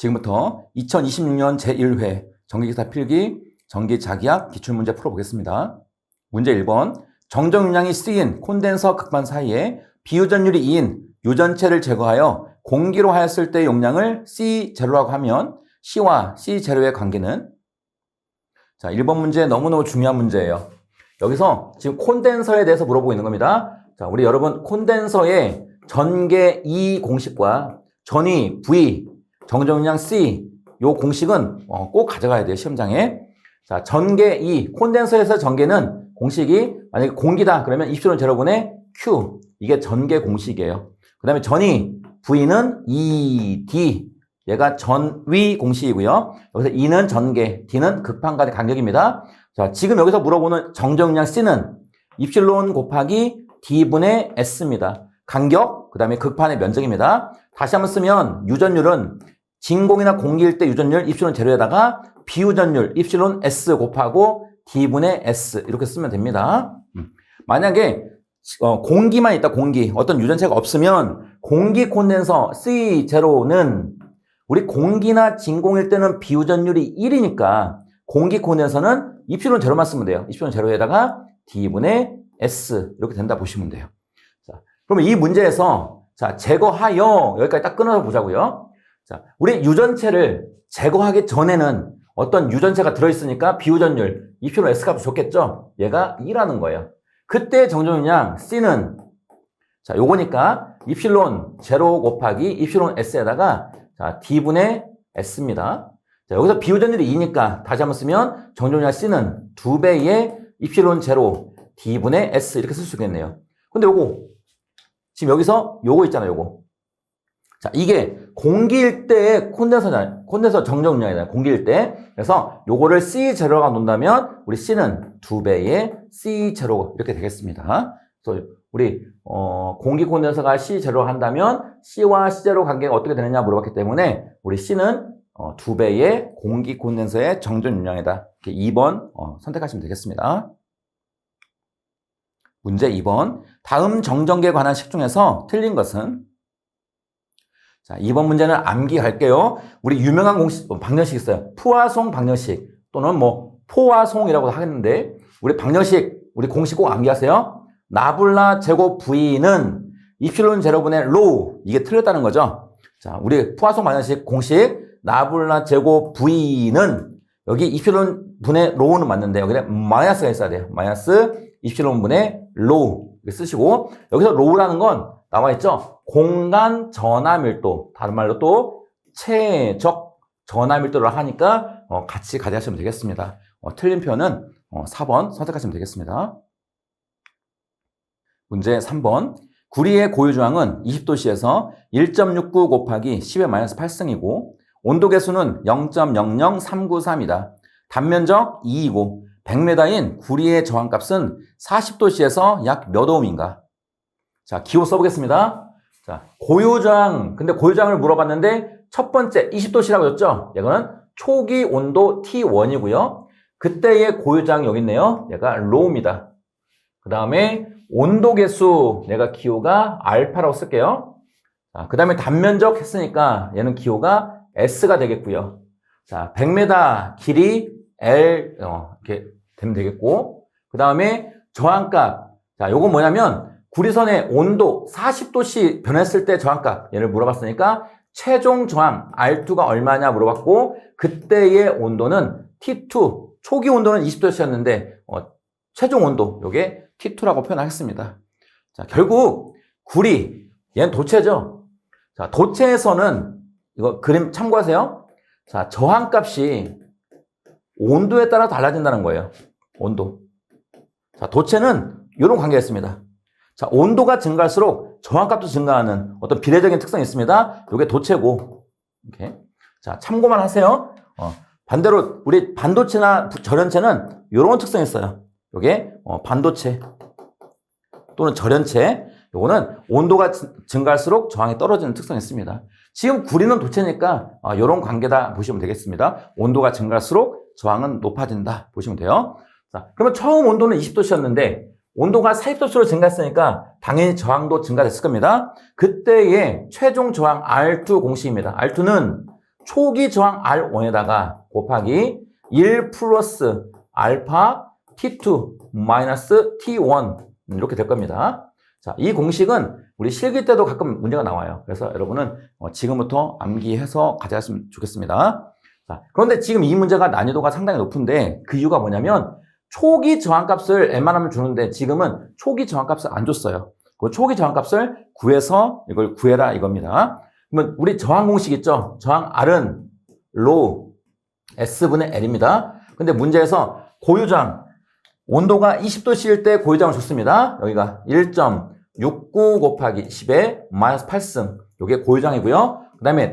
지금부터 2026년 제1회 전기기사 필기 전기자기학 기출문제 풀어보겠습니다. 문제 1번. 정정윤량이 C인 콘덴서 극반 사이에 비유전율이 2인 유전체를 제거하여 공기로 하였을 때 용량을 C0라고 하면 C와 C0의 관계는? 자, 1번 문제 너무너무 중요한 문제예요. 여기서 지금 콘덴서에 대해서 물어보고 있는 겁니다. 자, 우리 여러분 콘덴서의 전개 E 공식과 전위 V, 정정윤량 C 요 공식은 꼭 가져가야 돼요, 시험장에. 자, 전개 E, 콘덴서에서 전개는 공식이 만약에 공기다 그러면 입실론 제로분의 Q, 이게 전개 공식이에요. 그 다음에 전위 V는 ED, 얘가 전위 공식이고요. 여기서 E는 전개, D는 극판 간의 간격입니다. 자, 지금 여기서 물어보는 정정윤량 C는 입실론 곱하기 D분의 S입니다. 간격, 그 다음에 극판의 면적입니다. 다시 한번 쓰면 유전율은 진공이나 공기일 때 유전율 입실론 제로에다가 비유전율 입실론 S 곱하고 D분의 S 이렇게 쓰면 됩니다. 만약에 공기만 있다, 공기, 어떤 유전체가 없으면 공기 콘덴서 C0는 우리 공기나 진공일 때는 비유전율이 1이니까 공기 콘덴서는 입실론 제로만 쓰면 돼요. 입실론 제로에다가 D분의 S 이렇게 된다 보시면 돼요. 자, 그러면 이 문제에서 자, 제거하여 여기까지 딱 끊어서 보자고요. 자, 우리 유전체를 제거하기 전에는 어떤 유전체가 들어있으니까 비유전율 입실론 S 값을 줬겠죠? 얘가 2라는 거예요. 그때 정정윤량 C는 자, 요거니까 입실론 제로 곱하기 입실론 S에다가 자, D분의 S입니다. 자, 여기서 비유전율이 2니까 다시 한번 쓰면 정정윤량 C는 2배의 입실론 제로 D분의 S 이렇게 쓸 수 있겠네요. 근데 요거 지금 여기서 요거 있잖아요, 요거. 자, 이게 공기일 때의 콘덴서 정정윤량이잖아요. 공기일 때. 그래서 요거를 C0가 놓는다면 우리 C는 2배의 C0 이렇게 되겠습니다. 그래서 우리 공기 콘덴서가 C0 한다면 C와 C0 관계가 어떻게 되느냐 물어봤기 때문에 우리 C는 2배의 공기 콘덴서의 정정윤량이다. 이렇게 2번 선택하시면 되겠습니다. 문제 2번. 다음 정전기에 관한 식 중에서 틀린 것은? 자, 2번 문제는 암기할게요. 우리 유명한 공식, 방정식 있어요. 푸아송 방정식 또는 뭐 포아송이라고 하겠는데 우리 방정식, 우리 공식 꼭 암기하세요. 나블라 제곱 V는 입실론 제로분의 로우, 이게 틀렸다는 거죠. 자, 우리 푸아송 방정식 공식 나블라 제곱 V는 여기 입실론 분의 로우는 맞는데 여기에 마이너스가 있어야 돼요. 마이너스 입실론 분의 로우 이렇게 쓰시고 여기서 로우라는 건 나와 있죠. 공간 전하 밀도, 다른 말로 또 최적 전하 밀도를 하니까 같이 가져가시면 되겠습니다. 틀린 표현은 4번 선택하시면 되겠습니다. 문제 3번. 구리의 고유저항은 20도씨에서 1.69 곱하기 10의 마이너스 8승이고 온도 계수는 0.00393이다. 단면적 2이고 100m인 구리의 저항값은 40도씨에서 약 몇 오음인가? 자, 기호 써보겠습니다. 자, 고유저항. 근데 고유저항을 물어봤는데 첫 번째 20도씨라고 줬죠? 이거는 초기 온도 T1이고요. 그때의 고유저항이 여기 있네요. 얘가 로우입니다. 그 다음에 온도 계수, 내가 기호가 알파라고 쓸게요. 자, 그 다음에 단면적 했으니까 얘는 기호가 S가 되겠고요. 자, 100m 길이 L, 이렇게 되면 되겠고. 그 다음에 저항값. 자, 요건 뭐냐면 구리선의 온도 40도씨 변했을 때 저항값 얘를 물어봤으니까 최종 저항 R2가 얼마냐 물어봤고 그때의 온도는 T2 초기 온도는 20도씨였는데 최종 온도 요게 T2라고 표현하겠습니다. 자, 결국 구리 얘는 도체죠. 자, 도체에서는 이거 그림 참고하세요. 자, 저항값이 온도에 따라 달라진다는 거예요. 온도. 자, 도체는 이런 관계가 있습니다. 자, 온도가 증가할수록 저항값도 증가하는 어떤 비례적인 특성이 있습니다. 이게 도체고, 이렇게. 자, 참고만 하세요. 반대로 우리 반도체나 절연체는 이런 특성이 있어요. 이게 반도체 또는 절연체. 요거는 온도가 증가할수록 저항이 떨어지는 특성이 있습니다. 지금 구리는 도체니까 이런 관계다 보시면 되겠습니다. 온도가 증가할수록 저항은 높아진다 보시면 돼요. 자, 그러면 처음 온도는 20도씨였는데 온도가 40도씨로 증가했으니까 당연히 저항도 증가됐을 겁니다. 그때의 최종 저항 R2 공식입니다. R2는 초기 저항 R1에다가 곱하기 1 플러스 알파 T2 마이너스 T1 이렇게 될 겁니다. 자, 이 공식은 우리 실기 때도 가끔 문제가 나와요. 그래서 여러분은 지금부터 암기해서 가져갔으면 좋겠습니다. 자, 그런데 지금 이 문제가 난이도가 상당히 높은데 그 이유가 뭐냐면 초기 저항값을 웬만하면 주는데 지금은 초기 저항값을 안 줬어요. 그 초기 저항값을 구해서 이걸 구해라 이겁니다. 그러면 우리 저항 공식 있죠? 저항 R은 rho S분의 L입니다. 근데 문제에서 고유저항 온도가 20도씨일 때 고유저항을 줬습니다. 여기가 1.69 곱하기 10의 마이너스 8승. 이게 고유저항이고요. 그 다음에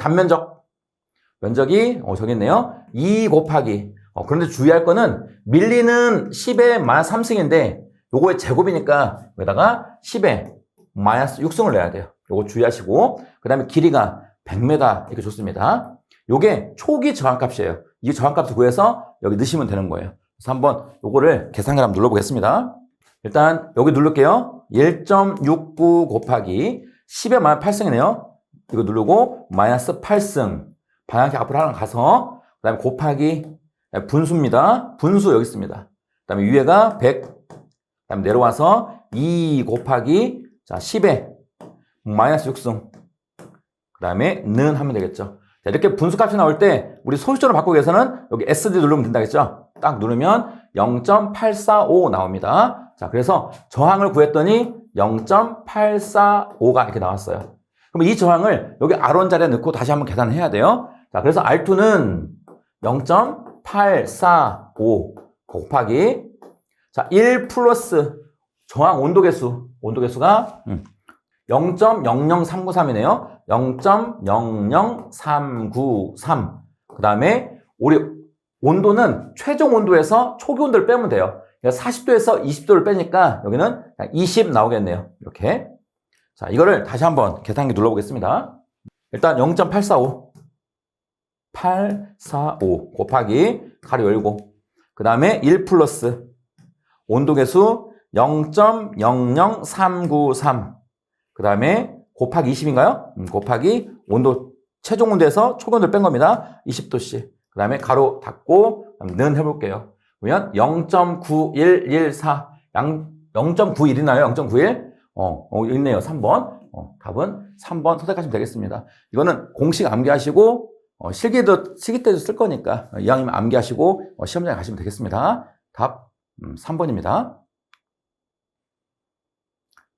면적이 저기 있네요. 2 곱하기 그런데 주의할 거는 밀리는 10의 마이너스 3승인데 요거의 제곱이니까 여기다가 10의 마이너스 6승을 내야 돼요. 요거 주의하시고 그 다음에 길이가 100m 이렇게 줬습니다. 요게 초기 저항값이에요. 이 저항값을 구해서 여기 넣으시면 되는 거예요. 그래서 한번 요거를 계산기를 한번 눌러보겠습니다. 일단 여기 누를게요. 1.69 곱하기 10의 마이너스 8승이네요. 이거 누르고 마이너스 8승 방향키 앞으로 하나 가서 그 다음에 곱하기 분수입니다. 분수 여기 있습니다. 그 다음에 위에가 100 그 다음에 내려와서 2 곱하기 10의 마이너스 6승 그 다음에 는 하면 되겠죠. 자, 이렇게 분수값이 나올 때 우리 소수점을 바꾸기 위해서는 여기 SD 누르면 된다겠죠. 딱 누르면 0.845 나옵니다. 자, 그래서 저항을 구했더니 0.845가 이렇게 나왔어요. 그럼 이 저항을 여기 R1 자리에 넣고 다시 한번 계산을 해야 돼요. 자, 그래서 R2는 0.845 곱하기 1 플러스 저항 온도계수가 0.00393이네요. 0.00393. 그 다음에 우리 온도는 최종 온도에서 초기 온도를 빼면 돼요. 40도에서 20도를 빼니까 여기는 20 나오겠네요. 이렇게. 자, 이거를 다시 한번 계산기 눌러보겠습니다. 일단 0.845 곱하기 가로 열고 그 다음에 1 플러스 온도계수 0.00393 그 다음에 곱하기 20인가요? 곱하기 온도 최종 온도에서 초기 온도를 뺀 겁니다. 20도씨. 그 다음에 가로 닫고 는 해볼게요. 그러면 0.9114 0.91이나요? 0.91? 있네요. 3번. 답은 3번 선택하시면 되겠습니다. 이거는 공식 암기하시고 실기 때도 쓸 거니까 이왕이면 암기하시고 시험장에 가시면 되겠습니다. 답 3번입니다.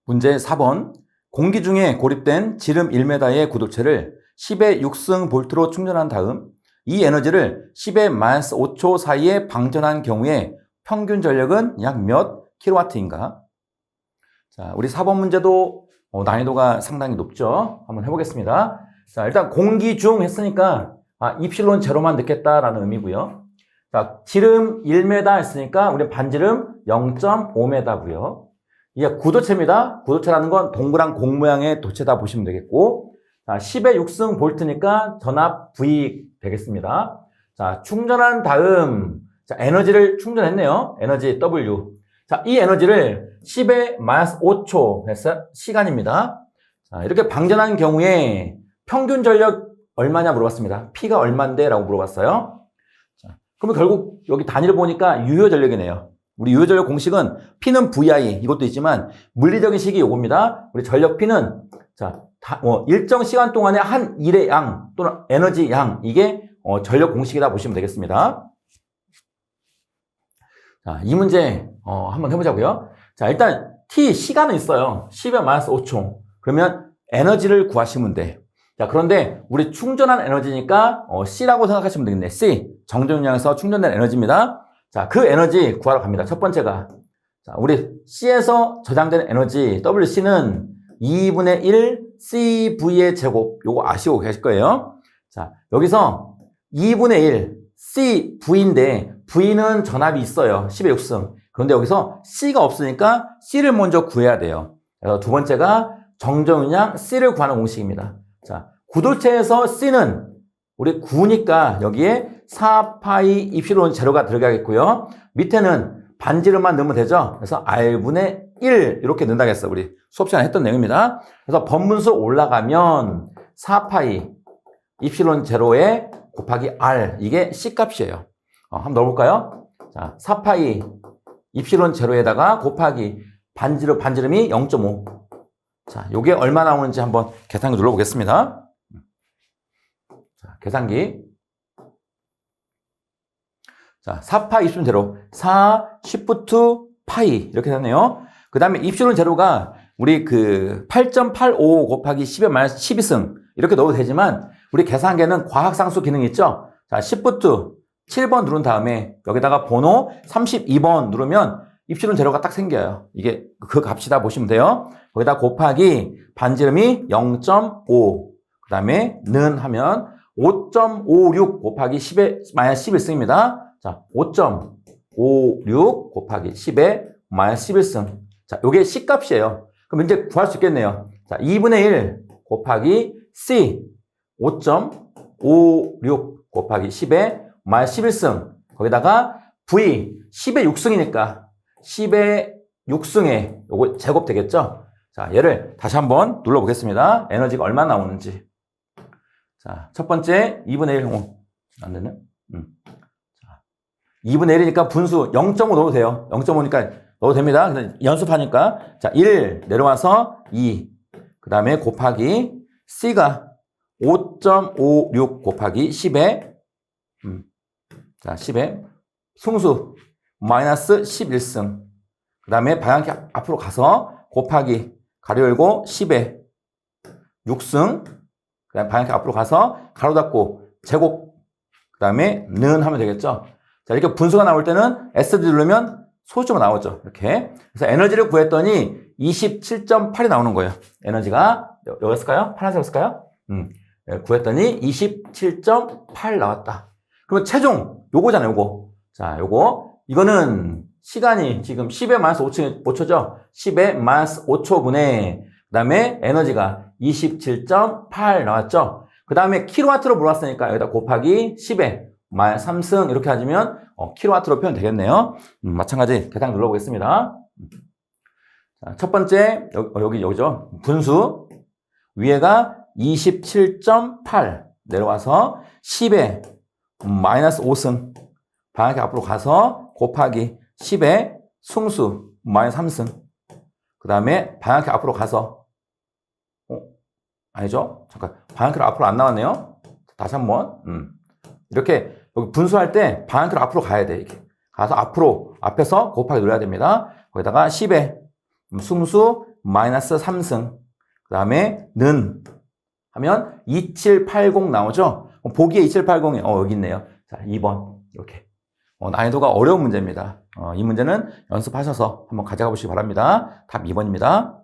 문제 4번. 공기 중에 고립된 지름 1m의 구독체를 10의 6승 볼트로 충전한 다음 이 에너지를 10의 마이너스 5초 사이에 방전한 경우에 평균 전력은 약 몇 킬로와트인가? 자, 우리 4번 문제도 난이도가 상당히 높죠. 한번 해보겠습니다. 자, 일단 공기 중 했으니까 입실론 제로만 넣겠다라는 의미고요. 자, 지름 1m 했으니까 우리 반지름 0.5m고요. 이게 구도체입니다. 구도체라는 건 동그란 공 모양의 도체다 보시면 되겠고, 자, 10의 6승 볼트니까 전압 V 되겠습니다. 자, 충전한 다음, 자, 에너지를 충전했네요. 에너지 W. 자, 이 에너지를 10의 마이너스 5초 해서 시간입니다. 자, 이렇게 방전한 경우에 평균 전력 얼마냐 물어봤습니다. P가 얼만데? 라고 물어봤어요. 자, 그러면 결국 여기 단위를 보니까 유효 전력이네요. 우리 유효 전력 공식은 P는 VI 이것도 있지만 물리적인 식이 요겁니다. 우리 전력 P는 자, 일정 시간 동안의 한 일의 양 또는 에너지 양 이게 전력 공식이다 보시면 되겠습니다. 자, 이 문제 한번 해보자고요. 자, 일단 T 시간은 있어요. 10의 마이너스 5초. 그러면 에너지를 구하시면 돼. 자, 그런데 우리 충전한 에너지니까 C라고 생각하시면 되겠네. C 정전용량에서 충전된 에너지입니다. 자, 그 에너지 구하러 갑니다. 첫 번째가 자, 우리 C에서 저장된 에너지 WC는 2분의 1 CV의 제곱. 요거 아시고 계실 거예요. 자, 여기서 2분의 1 CV인데 V는 전압이 있어요. 10의 6승. 그런데 여기서 C가 없으니까 C를 먼저 구해야 돼요. 그래서 두 번째가 정전용량 C를 구하는 공식입니다. 자, 구도체에서 C는 우리 9니까 여기에 4파이 입실론 제로가 들어가겠고요. 밑에는 반지름만 넣으면 되죠. 그래서 R분의 1 이렇게 넣는다겠어. 우리 수업 시간에 했던 내용입니다. 그래서 번분수 올라가면 4파이 입실론 제로에 곱하기 R. 이게 C값이에요. 한번 넣어볼까요? 자, 4파이 입실론 제로에다가 곱하기 반지름이 0.5. 자, 요게 얼마 나오는지 한번 계산기 눌러보겠습니다. 자, 계산기. 자, 4파 입실론 제로. 4 시프트 파이. 이렇게 되네요. 그 다음에 입실론 제로가 우리 8.85 곱하기 10의 마이너스 12승. 이렇게 넣어도 되지만, 우리 계산기에는 과학상수 기능이 있죠? 자, 시프트 7번 누른 다음에 여기다가 번호 32번 누르면 입실론 제로가 딱 생겨요. 이게 그 값이다 보시면 돼요. 거기다 곱하기 반지름이 0.5. 그 다음에 는 하면 5.56 곱하기 10의 마이너스 11승입니다. 자, 5.56 곱하기 10의 마이너스 11승. 자, 요게 C값이에요. 그럼 이제 구할 수 있겠네요. 자, 2분의 1 곱하기 C 5.56 곱하기 10의 마이너스 11승. 거기다가 V 10의 6승이니까 10의 6승에 요거 제곱 되겠죠? 자, 얘를 다시 한번 눌러보겠습니다. 에너지가 얼마 나오는지. 자, 첫 번째 2분의 1. 안 되네. 자, 2분의 1이니까 분수 0.5 넣어도 돼요. 0.5니까 넣어도 됩니다. 연습하니까. 자, 1 내려와서 2. 그 다음에 곱하기 C가 5.56 곱하기 10에 자, 10에 승수 마이너스 11승. 그 다음에 방향키 앞으로 가서 곱하기 가로 열고 10에 6승. 그 다음에 방향키 앞으로 가서 가로 닫고 제곱. 그 다음에 는 하면 되겠죠. 자, 이렇게 분수가 나올 때는 SD 누르면 소수가 나오죠. 이렇게. 그래서 에너지를 구했더니 27.8이 나오는 거예요. 에너지가 여기였을까요? 파란색이었을까요? 구했더니 27.8 나왔다. 그러면 최종 요거잖아요, 요거. 자, 이거는 시간이 지금 10의 마이너스 5초죠? 10의 마이너스 5초분에 그 다음에 에너지가 27.8 나왔죠? 그 다음에 킬로와트로 물어봤으니까 여기다 곱하기 10의 마이너스 3승 이렇게 하시면 킬로와트로 표현 되겠네요. 마찬가지 계산 눌러보겠습니다. 자, 첫 번째 여기죠. 분수 위에가 27.8 내려와서 10의 마이너스 5승 방향키 앞으로 가서 곱하기 10의 승수 마이너스 3승 그 다음에 방향키 앞으로 가서 아니죠? 잠깐 방향키로 앞으로 안 나왔네요. 다시 한번 이렇게 여기 분수할 때 방향키로 앞으로 가야 돼. 이렇게 가서 앞에서 곱하기 눌러야 됩니다. 거기다가 10의 승수 마이너스 3승 그 다음에 는 하면 2780 나오죠? 보기에 2780이 여기 있네요. 자, 2번 이렇게 난이도가 어려운 문제입니다. 이 문제는 연습하셔서 한번 가져가 보시기 바랍니다. 답 2번입니다.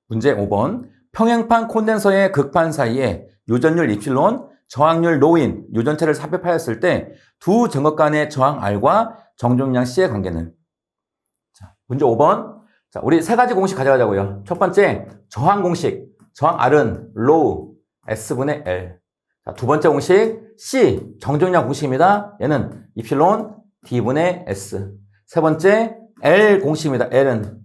문제 5번 평행판 콘덴서의 극판 사이에 유전율 입실론, 저항률 로인, 유전체를 삽입하였을 때 두 정극 간의 저항 R과 정종량 C의 관계는? 자, 문제 5번. 자, 우리 세 가지 공식 가져가자고요. 첫 번째, 저항 공식. 저항 R은 로우 S분의 L. 자, 두 번째 공식, C. 정종량 공식입니다. 얘는 입실론 D분의 S. 세 번째, L 공식입니다. L은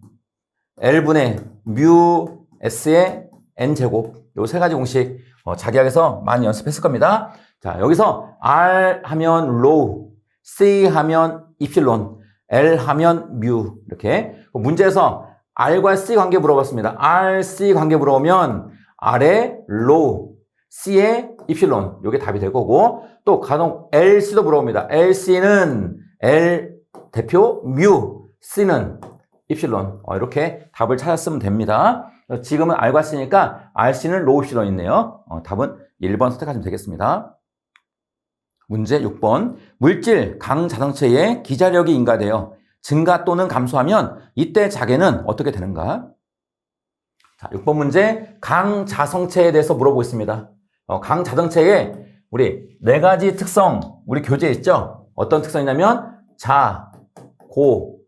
L분의 뮤 S의 N제곱. 요 세 가지 공식 자기학에서 많이 연습했을 겁니다. 자, 여기서 R 하면 로우, C 하면 입실론, L 하면 뮤. 이렇게 문제에서 R과 C 관계 물어봤습니다. R, C 관계 물어보면 R의 로우, C의 입실론. 요게 답이 될 거고 또 간혹 LC도 물어봅니다. LC는 L 대표 뮤, C는 입실론. 이렇게 답을 찾았으면 됩니다. 지금은 R과 C니까 RC는 로우 입실론 있네요. 답은 1번 선택하시면 되겠습니다. 문제 6번. 물질 강자성체의 기자력이 인가되어 증가 또는 감소하면 이때 자개는 어떻게 되는가? 자, 6번 문제 강자성체에 대해서 물어보고 있습니다. 강자성체에 우리 네 가지 특성 우리 교재에 있죠? 어떤 특성이냐면 자, 고,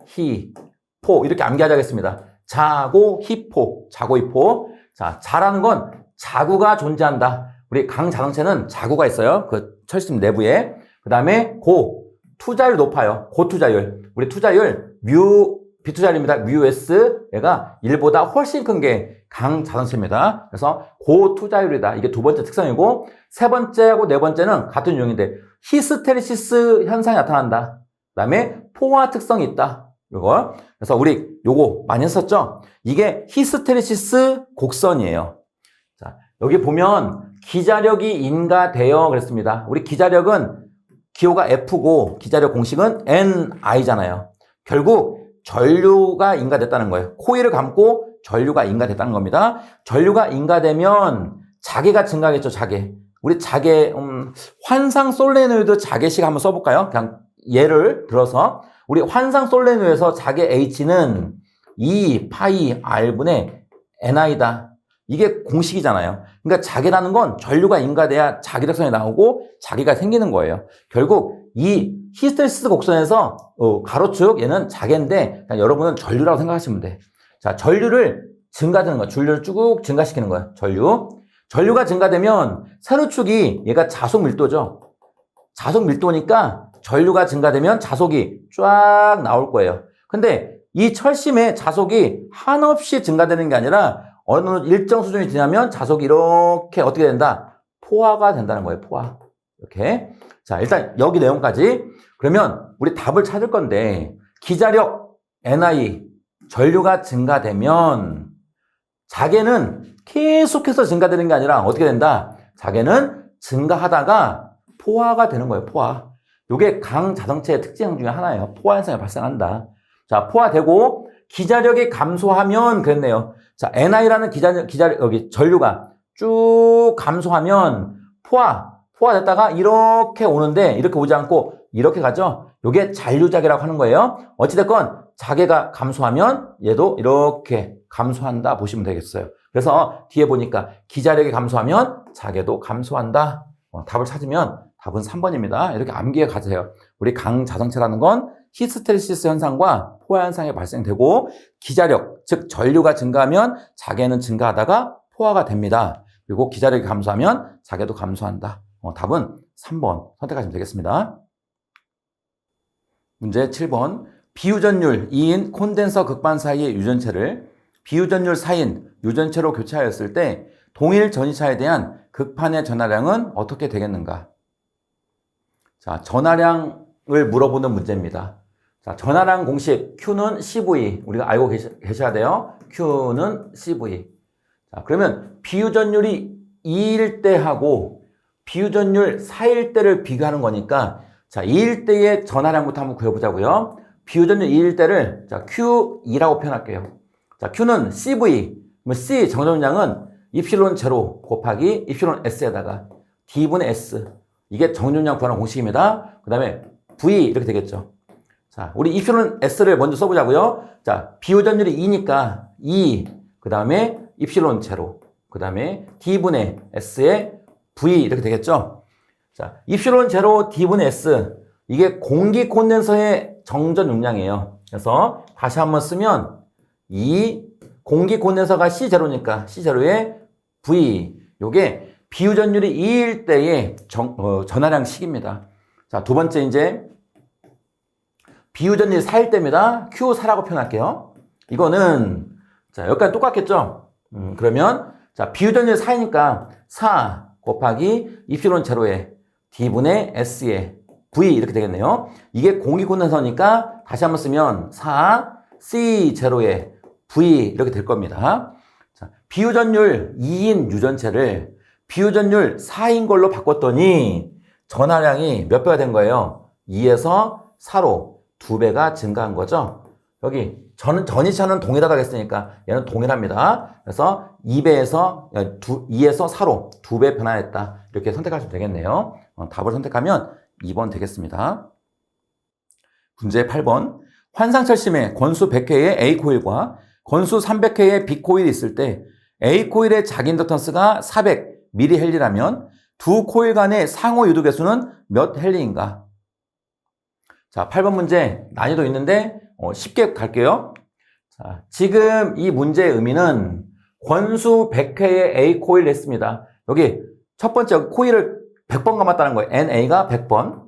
희, 포 이렇게 암기하자겠습니다. 자고, 희포, 자고, 희포. 자, 자라는 건 자구가 존재한다. 우리 강자성체는 자구가 있어요. 그 철심 내부에. 그 다음에 고, 투자율 높아요. 고투자율. 우리 투자율 뮤 비투자율입니다. 뮤S 얘가 1보다 훨씬 큰 게 강자동차입니다. 그래서 고투자율이다. 이게 두 번째 특성이고 세 번째하고 네 번째는 같은 유형인데 히스테리시스 현상이 나타난다. 그 다음에 포화 특성이 있다. 이거 그래서 우리 요거 많이 했었죠? 이게 히스테리시스 곡선이에요. 자, 여기 보면 기자력이 인가되어 그랬습니다. 우리 기자력은 기호가 F고 기자력 공식은 NI잖아요. 결국 전류가 인가됐다는 거예요. 코일을 감고 전류가 인가됐다는 겁니다. 전류가 인가되면 자개가 증가하겠죠, 자개. 우리 자개, 환상 솔레노이드 자개식 한번 써볼까요? 그냥 예를 들어서 우리 환상 솔레노이드에서 자개 H는 2 파이 R분의 NI다. 이게 공식이잖아요. 그러니까 자개라는 건 전류가 인가돼야 자기력선이 나오고 자개가 생기는 거예요. 결국 이 히스테리시스 곡선에서 가로축 얘는 자개인데 여러분은 전류라고 생각하시면 돼. 자, 전류를 증가되는 거야. 전류를 쭉 증가시키는 거야. 전류가 증가되면 세로축이 얘가 자속 밀도죠. 자속 밀도니까 전류가 증가되면 자속이 쫙 나올 거예요. 근데 이 철심의 자속이 한없이 증가되는 게 아니라 어느 일정 수준이 지나면 자속이 이렇게 어떻게 된다? 포화가 된다는 거예요. 포화. 이렇게. 자, 일단 여기 내용까지. 그러면 우리 답을 찾을 건데 기자력 NI 전류가 증가되면 자개는 계속해서 증가되는 게 아니라 어떻게 된다? 자개는 증가하다가 포화가 되는 거예요. 포화. 이게 강자동차의 특징 중에 하나예요. 포화 현상이 발생한다. 자, 포화되고 기자력이 감소하면 그랬네요. 자, NI라는 여기 전류가 쭉 감소하면 포화됐다가 이렇게 오는데 이렇게 오지 않고 이렇게 가죠. 이게 잔류자개라고 하는 거예요. 어찌됐건 자개가 감소하면 얘도 이렇게 감소한다 보시면 되겠어요. 그래서 뒤에 보니까 기자력이 감소하면 자개도 감소한다. 답을 찾으면 답은 3번입니다. 이렇게 암기해 가세요. 우리 강자동차라는 건 히스테리시스 현상과 포화 현상이 발생되고 기자력, 즉 전류가 증가하면 자개는 증가하다가 포화가 됩니다. 그리고 기자력이 감소하면 자개도 감소한다. 답은 3번 선택하시면 되겠습니다. 문제 7번. 비유전율 2인 콘덴서 극반 사이의 유전체를 비유전율 4인 유전체로 교체하였을 때 동일 전이차에 대한 극판의 전하량은 어떻게 되겠는가? 자, 전하량을 물어보는 문제입니다. 자, 전하량 공식 Q는 CV. 우리가 알고 계셔야 돼요. Q는 CV. 자, 그러면 비유전율이 2일 때하고 비유전율 4일 때를 비교하는 거니까 자, 2일 때의 전하량부터 한번 구해보자고요. 비유전율 2일 때를 자, Q2라고 표현할게요. 자, Q는 CV. 그러면 C 정전량은 입실론 제로 곱하기 입실론 S에다가 D분의 S. 이게 정전량 구하는 공식입니다. 그 다음에 V 이렇게 되겠죠. 자, 우리 입실론 S를 먼저 써보자고요. 자, 비유전율이 2니까 2, 그 다음에 입실론 제로, 그 다음에 D분의 S의 V 이렇게 되겠죠. 자, 입실론 제로 D분의 S. 이게 공기 콘덴서의 정전 용량이에요. 그래서 다시 한번 쓰면 이 공기 콘덴서가 C0니까 C0의 V. 요게 비유전율이 2일 때의 전하량식입니다. 자, 두 번째 이제 비유전율이 4일 때입니다. Q4라고 표현할게요. 이거는 자, 여기까지 똑같겠죠? 그러면 자, 비유전율 4이니까 4 곱하기 입실론 제로의 D분의 S의 V 이렇게 되겠네요. 이게 공기 콘덴서니까 다시 한번 쓰면 4 C 제로의 V 이렇게 될 겁니다. 자, 비유전율 2인 유전체를 비유전율 4인 걸로 바꿨더니 전하량이 몇 배가 된 거예요? 2에서 4로 2배가 증가한 거죠. 여기 전이차는 동일하다고 했으니까 얘는 동일합니다. 그래서 2에서 4로 2배 변화했다. 이렇게 선택하시면 되겠네요. 답을 선택하면 2번 되겠습니다. 문제 8번. 환상철심에 권수 100회의 A 코일과 권수 300회의 B 코일이 있을 때 A 코일의 자기 인덕턴스가 400mH라면 두 코일 간의 상호 유도 개수는 몇 헬리인가? 자, 8번 문제 난이도 있는데 쉽게 갈게요. 자, 지금 이 문제의 의미는 권수 100회의 A 코일을 했습니다. 여기 첫 번째 코일을 100번 감았다는 거예요. NA가 100번.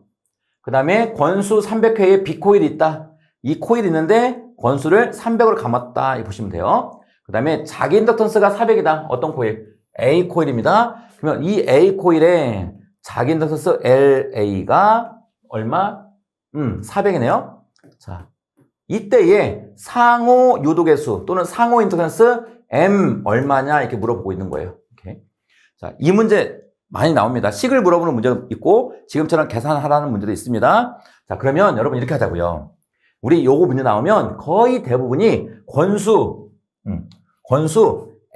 그 다음에 권수 300회의 B 코일이 있다. 이 코일이 있는데 권수를 300으로 감았다. 이렇게 보시면 돼요. 그 다음에 자기 인덕턴스가 400이다. 어떤 코일? A 코일입니다. 그러면 이 A 코일에 자기 인덕턴스 LA가 얼마? 400이네요. 자, 이때에 상호 유도계수 또는 상호 인덕턴스 M 얼마냐 이렇게 물어보고 있는 거예요. 이렇게. 자, 이 문제 많이 나옵니다. 식을 물어보는 문제도 있고 지금처럼 계산하라는 문제도 있습니다. 자, 그러면 여러분 이렇게 하자고요. 우리 요거 문제 나오면 거의 대부분이 권수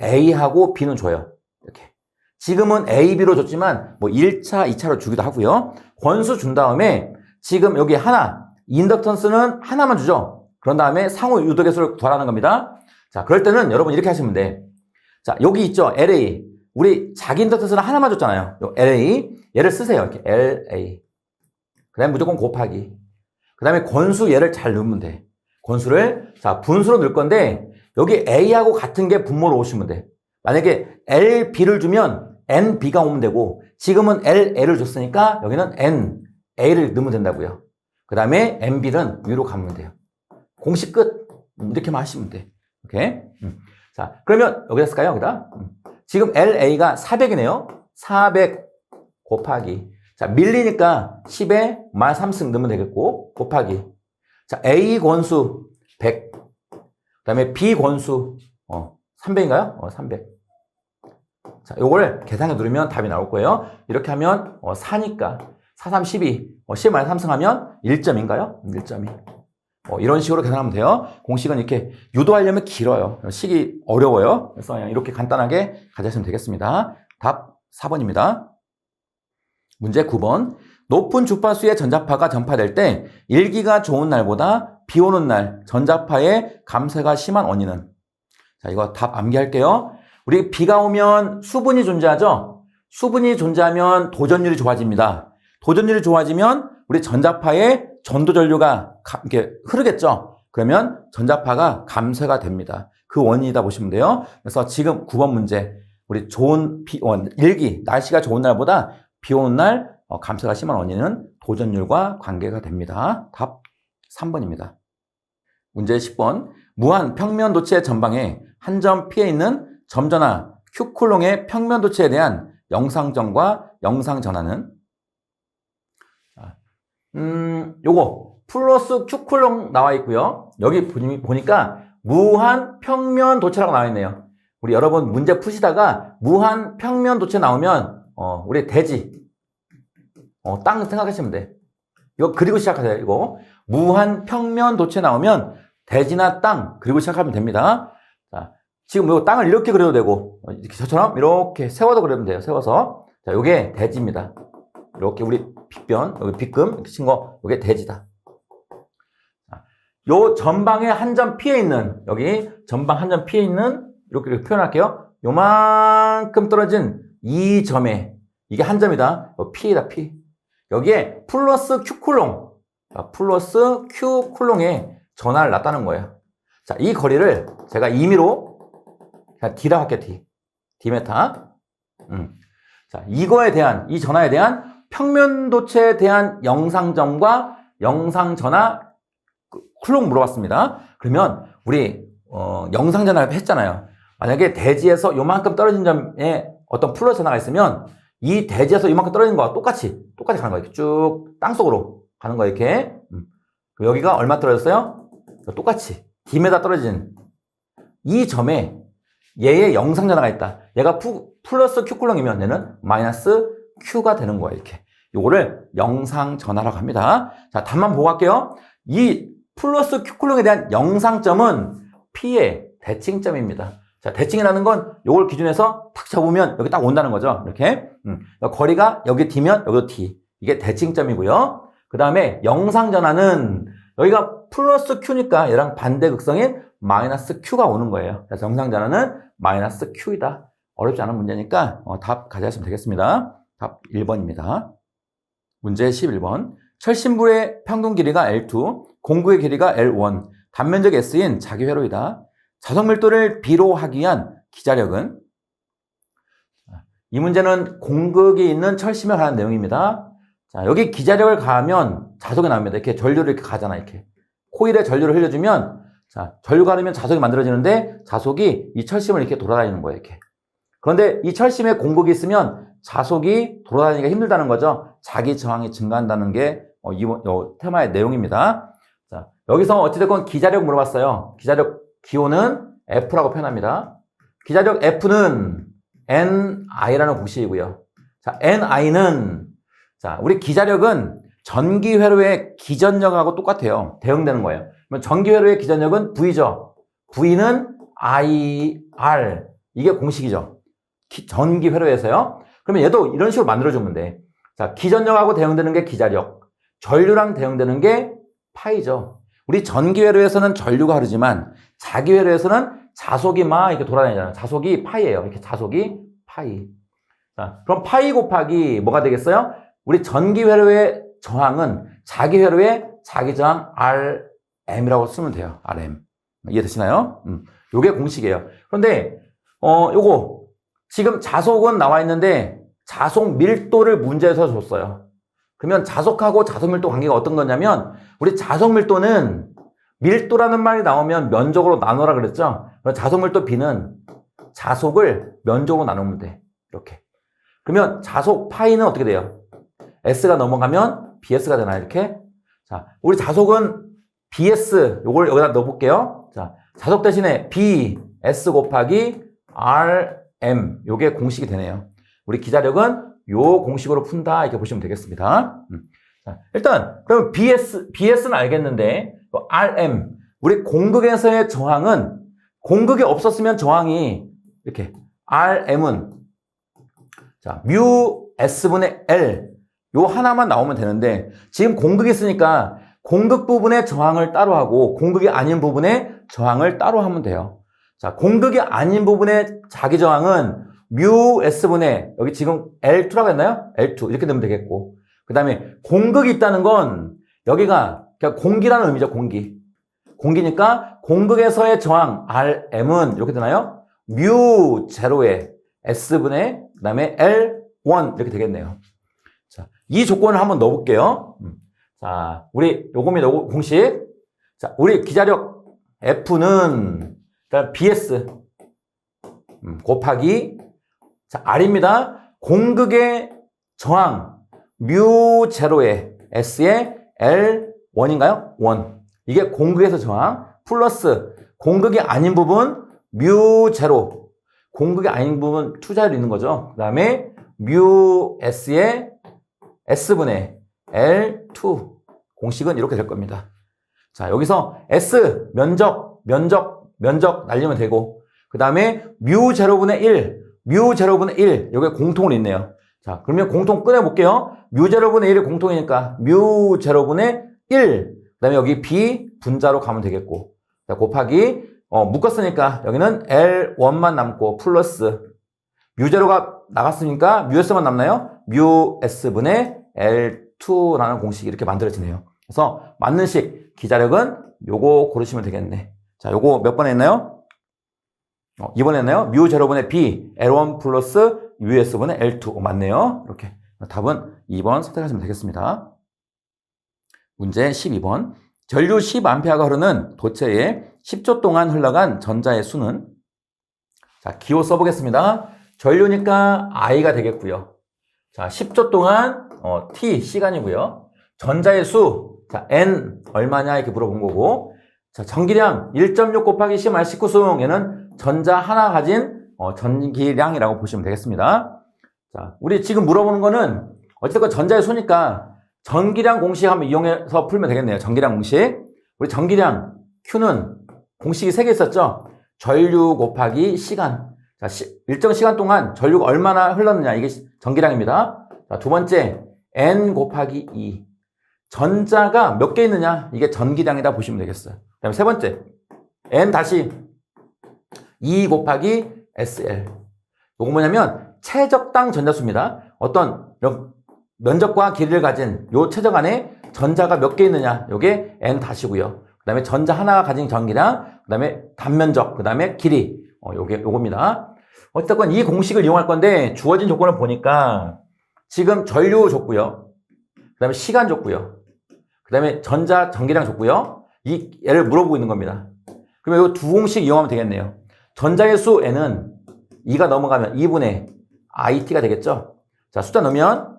A하고 B는 줘요. 이렇게. 지금은 A, B로 줬지만 뭐 1차, 2차로 주기도 하고요. 권수 준 다음에 지금 여기 하나, 인덕턴스는 하나만 주죠. 그런 다음에 상호 유도계수를 구하라는 겁니다. 자, 그럴 때는 여러분 이렇게 하시면 돼. 자, 여기 있죠. LA. 우리 자기 인덕턴스는 하나만 줬잖아요. 요 LA. 얘를 쓰세요. 이렇게 LA. 그 다음에 무조건 곱하기. 그 다음에 권수 얘를 잘 넣으면 돼. 권수를, 자, 분수로 넣을 건데, 여기 A하고 같은 게 분모로 오시면 돼. 만약에 LB를 주면 NB가 오면 되고, 지금은 LA를 줬으니까 여기는 NA를 넣으면 된다고요. 그 다음에 NB는 위로 가면 돼요. 공식 끝. 이렇게만 하시면 돼. 오케이? 자, 그러면 여기다 쓸까요? 여기다? 지금 LA가 400이네요. 400 곱하기. 자, 밀리니까 10에 말 3승 넣으면 되겠고, 곱하기. 자, A 권수 100. 그 다음에 B 권수, 300인가요? 300. 자, 요걸 계산해 누르면 답이 나올 거예요. 이렇게 하면, 4니까. 4, 3, 12. 10 말 3승 하면 1점인가요? 1점이. 이런 식으로 계산하면 돼요. 공식은 이렇게 유도하려면 길어요. 식이 어려워요. 그래서 그냥 이렇게 간단하게 가져가시면 되겠습니다. 답 4번입니다. 문제 9번. 높은 주파수의 전자파가 전파될 때 일기가 좋은 날보다 비 오는 날 전자파의 감쇄가 심한 원인은? 자, 이거 답 암기할게요. 우리 비가 오면 수분이 존재하죠? 수분이 존재하면 도전율이 좋아집니다. 도전율이 좋아지면 우리 전자파의 전도 전류가 이렇게 흐르겠죠? 그러면 전자파가 감쇄가 됩니다. 그 원인이다 보시면 돼요. 그래서 지금 9번 문제, 우리 좋은 일기, 날씨가 좋은 날보다 비 오는 날 감쇄가 심한 원인은 도전율과 관계가 됩니다. 답 3번입니다. 문제 10번. 무한 평면도체 전방에 한 점 피해 있는 점전화 Q쿨롱의 평면도체에 대한 영상점과 영상전하는? 요거 플러스 Q쿨롱 나와 있고요. 여기 보니까 무한 평면도체라고 나와 있네요. 우리 여러분 문제 푸시다가 무한 평면도체 나오면 우리 대지 땅 생각하시면 돼. 이거 그리고 시작하세요. 이거 무한 평면도체 나오면 대지나 땅 그리고 시작하면 됩니다. 자, 지금 이 땅을 이렇게 그려도 되고 이렇게 저처럼 이렇게 세워도 그리면 돼요. 세워서. 자, 요게 대지입니다. 이렇게 우리 빗변, 여기 빗금 이렇게 친 거, 요게 대지다. 자, 요 전방에 한 점 피해 있는, 여기 전방 한 점 피해 있는, 이렇게 표현할게요. 요만큼 떨어진 이 점에, 이게 한 점이다. P이다, P. 여기에 플러스 Q쿨롱, 플러스 Q쿨롱의 전하를 놨다는 거예요. 자, 이 거리를 제가 임의로 그냥 D라고 할게요, D. D메타. 자, 이거에 대한, 이 전하에 대한 평면도체에 대한 영상점과 영상전하 쿨롱 물어봤습니다. 그러면 우리 영상전화를 했잖아요. 만약에 대지에서 요만큼 떨어진 점에 어떤 플러스 전화가 있으면 이 대지에서 요만큼 떨어진 거와 똑같이 가는 거예요. 이렇게 쭉 땅속으로 가는 거예요. 이렇게. 여기가 얼마 떨어졌어요? 똑같이 D메다 떨어진 이 점에 얘의 영상전화가 있다. 얘가 플러스 Q쿨롱이면 얘는 마이너스 Q가 되는 거예요. 이렇게. 요거를 영상전하라고 합니다. 자, 답만 보고 갈게요. 이 플러스 Q쿨롱에 대한 영상점은 P의 대칭점입니다. 자, 대칭이라는 건 요걸 기준해서 탁 잡으면 여기 딱 온다는 거죠. 이렇게. 거리가 여기 D면 여기도 D. 이게 대칭점이고요. 그 다음에 영상전하는 여기가 플러스 Q니까 얘랑 반대 극성인 마이너스 Q가 오는 거예요. 그래서 영상전하는 마이너스 Q이다. 어렵지 않은 문제니까 답 가져가시면 되겠습니다. 답 1번입니다. 문제 11번. 철심부의 평균 길이가 L2, 공구의 길이가 L1, 단면적 S인 자기 회로이다. 자석 밀도를 B로 하기 위한 기자력은? 이 문제는 공극이 있는 철심에 관한 내용입니다. 자, 여기 기자력을 가하면 자석이 나옵니다. 이렇게 전류를 이렇게 가잖아, 이렇게. 코일에 전류를 흘려주면 자, 전류가 흐르면 자석이 만들어지는데 자석이 이 철심을 이렇게 돌아다니는 거예요, 이렇게. 그런데 이 철심에 공극이 있으면 자석이 돌아다니기가 힘들다는 거죠. 자기 저항이 증가한다는 게 이번 테마의 내용입니다. 자, 여기서 어찌됐건 기자력 물어봤어요. 기자력 기호는 F라고 표현합니다. 기자력 F는 NI라는 공식이고요. 자, NI는 자, 우리 기자력은 전기 회로의 기전력하고 똑같아요. 대응되는 거예요. 그러면 전기 회로의 기전력은 V죠. V는 IR. 이게 공식이죠. 전기 회로에서요. 그러면 얘도 이런 식으로 만들어주면 돼. 자, 기전력하고 대응되는 게 기자력. 전류랑 대응되는 게 파이죠. 우리 전기 회로에서는 전류가 흐르지만 자기 회로에서는 자석이 막 이렇게 돌아다니잖아요. 자석이 파이예요. 이렇게 자석이 파이. 자, 그럼 파이 곱하기 뭐가 되겠어요? 우리 전기 회로의 저항은 자기 회로의 자기 저항 RM이라고 쓰면 돼요. RM. 이해되시나요? 요게 공식이에요. 그런데 요거 지금 자석은 나와 있는데 자석 밀도를 문제에서 줬어요. 그러면 자석하고 자석 밀도 관계가 어떤 거냐면 우리 자석 밀도는 밀도라는 말이 나오면 면적으로 나누라 그랬죠. 자석 밀도 B는 자석을 면적으로 나누면 돼. 이렇게. 그러면 자석 파이는 어떻게 돼요? S가 넘어가면 BS가 되나요? 이렇게. 자, 우리 자석은 BS 요걸 여기다 넣어볼게요. 자, 자석 대신에 BS 곱하기 RM 요게 공식이 되네요. 우리 기자력은 요 공식으로 푼다 이렇게 보시면 되겠습니다. 자, 일단 그럼 BS는 알겠는데 RM 우리 공극에서의 저항은 공극이 없었으면 저항이 이렇게 RM은 자, 뮤 S분의 L 요 하나만 나오면 되는데 지금 공극이 있으니까 공극 부분의 저항을 따로 하고 공극이 아닌 부분의 저항을 따로 하면 돼요. 자, 공극이 아닌 부분의 자기 저항은 뮤 S분의 여기 지금 L2라고 했나요? L2 이렇게 되면 되겠고 그 다음에 공극이 있다는 건 여기가 그냥 공기라는 의미죠. 공기니까 공극에서의 저항 RM은 이렇게 되나요? 뮤 제로의 S분의 그 다음에 L1 이렇게 되겠네요. 자, 이 조건을 한번 넣어볼게요. 자, 우리 요겁니다. 요거 공식. 자, 우리 기자력 F는 BS 곱하기 자, R입니다. 공극의 저항 뮤 제로의 S의 L1인가요? 1. 이게 공극에서 저항 플러스 공극이 아닌 부분 뮤 제로 공극이 아닌 부분 투자율이 있는 거죠. 그 다음에 뮤 S의 S분의 L2 공식은 이렇게 될 겁니다. 자, 여기서 S 면적 날리면 되고 그 다음에 뮤 제로분의 1 뮤 제로분의 1 여기 공통으로 있네요. 자, 그러면 공통 꺼내볼게요. 뮤 제로분의 1이 공통이니까 뮤 제로분의 1 그 다음에 여기 B 분자로 가면 되겠고 자, 곱하기 묶었으니까 여기는 L1만 남고 플러스 뮤 제로가 나갔으니까 뮤 S만 남나요? 뮤 S분의 L2라는 공식이 이렇게 만들어지네요. 그래서 맞는 식 기자력은 요거 고르시면 되겠네. 자, 요거 몇 번 했나요? 2번 했나요? 뮤 제로분의 B L1 플러스 뮤 S분의 L2 맞네요. 이렇게 답은 2번 선택하시면 되겠습니다. 문제 12번 전류 10A가 흐르는 도체에 10초 동안 흘러간 전자의 수는 자, 기호 써보겠습니다. 전류니까 I가 되겠고요. 자, 10초 동안 T 시간이고요. 전자의 수 자, N 얼마냐 이렇게 물어본 거고 자, 전기량 1.6 곱하기 10R19승 얘는 전자 하나 가진 전기량이라고 보시면 되겠습니다. 자, 우리 지금 물어보는 거는 어쨌든 전자의 수니까 전기량 공식 한번 이용해서 풀면 되겠네요. 전기량 공식. 우리 전기량 Q는 공식이 3개 있었죠. 전류 곱하기 시간. 자, 일정 시간 동안 전류가 얼마나 흘렀느냐 이게 전기량입니다. 자, 두 번째 N 곱하기 2. 전자가 몇 개 있느냐 이게 전기량이다 보시면 되겠어요. 그 다음에 세 번째 N 다시 2 곱하기 SL. 이거 뭐냐면 최적당 전자수입니다. 어떤 면적과 길이를 가진 요 최적 안에 전자가 몇 개 있느냐 요게 N 다시고요. 그 다음에 전자 하나가 가진 전기량, 그 다음에 단면적, 그 다음에 길이 요겁니다. 어쨌든 이 공식을 이용할 건데 주어진 조건을 보니까 지금 전류 줬고요. 그 다음에 시간 줬고요. 그 다음에 전자 전기량 줬고요. 얘를 물어보고 있는 겁니다. 그러면 이 두 공식 이용하면 되겠네요. 전자의 수 n은 2가 넘어가면 2분의 it가 되겠죠. 자, 숫자 넣으면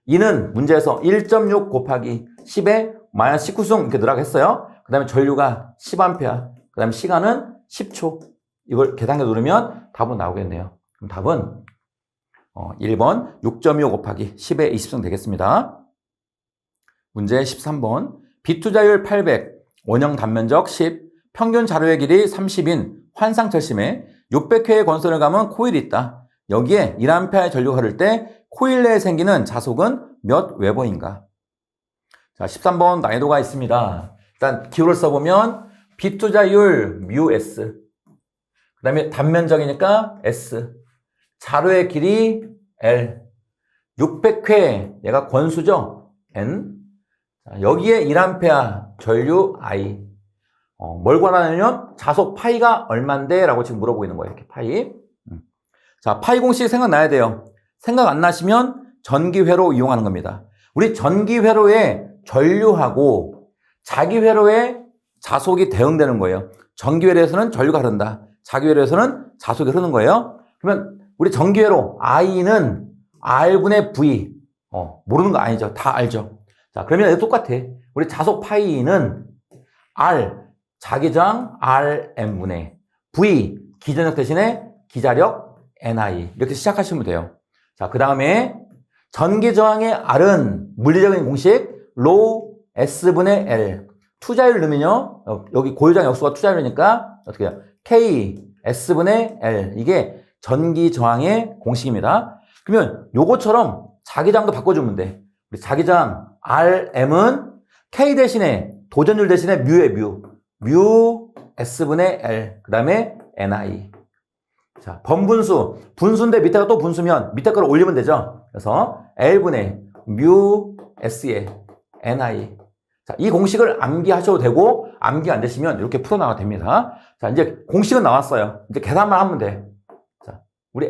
2는 문제에서 1.6 곱하기 10의 마이너스 19승 이렇게 넣으라고 했어요. 그 다음에 전류가 10A, 그 다음에 시간은 10초. 이걸 계산기 누르면 답은 나오겠네요. 그럼 답은 1번 6.25 곱하기 10의 20승 되겠습니다. 문제 13번 비투자율 800, 원형 단면적 10, 평균 자료의 길이 30인 환상철심에 600회의 권선을 감은 코일이 있다. 여기에 1A의 전류가 흐를 때 코일 내에 생기는 자속은 몇 웨버인가? 자, 13번 난이도가 있습니다. 일단 기호를 써보면 비투자율 뮤 S, 그 다음에 단면적이니까 S, 자료의 길이 L, 600회 얘가 권수죠? N. 자, 여기에 1A 전류 I. 뭘 구하냐면 자속 파이가 얼만데? 라고 지금 물어보고 있는 거예요. 이렇게 파이. 자, 파이 공식 생각나야 돼요. 생각 안 나시면 전기회로 이용하는 겁니다. 우리 전기회로에 전류하고 자기회로에 자속이 대응되는 거예요. 전기회로에서는 전류가 흐른다. 자기회로에서는 자속이 흐르는 거예요. 그러면 우리 전기회로 I는 R분의 V. 모르는 거 아니죠. 다 알죠. 자, 그러면 똑같아. 우리 자속 파이는 R, 자기저항 Rm분의 V, 기전력 대신에 기자력 NI. 이렇게 시작하시면 돼요. 자, 그 다음에 전기저항의 R은 물리적인 공식 로 S분의 L. 투자율 넣으면요. 여기 고유장 역수가 투자율이니까 어떻게 해요? K S분의 L. 이게 전기저항의 공식입니다. 그러면 요거처럼 자기저항도 바꿔주면 돼. 우리 자기저항 Rm은 K 대신에 도전율 대신에 뮤의 뮤 S분의 L. 그 다음에 NI. 자, 번분수. 분수인데 밑에가 또 분수면 밑에 거를 올리면 되죠. 그래서 L분의 뮤 S의 NI. 자, 이 공식을 암기하셔도 되고 암기 안 되시면 이렇게 풀어나가도 됩니다. 자, 이제 공식은 나왔어요. 이제 계산만 하면 돼. 자, 우리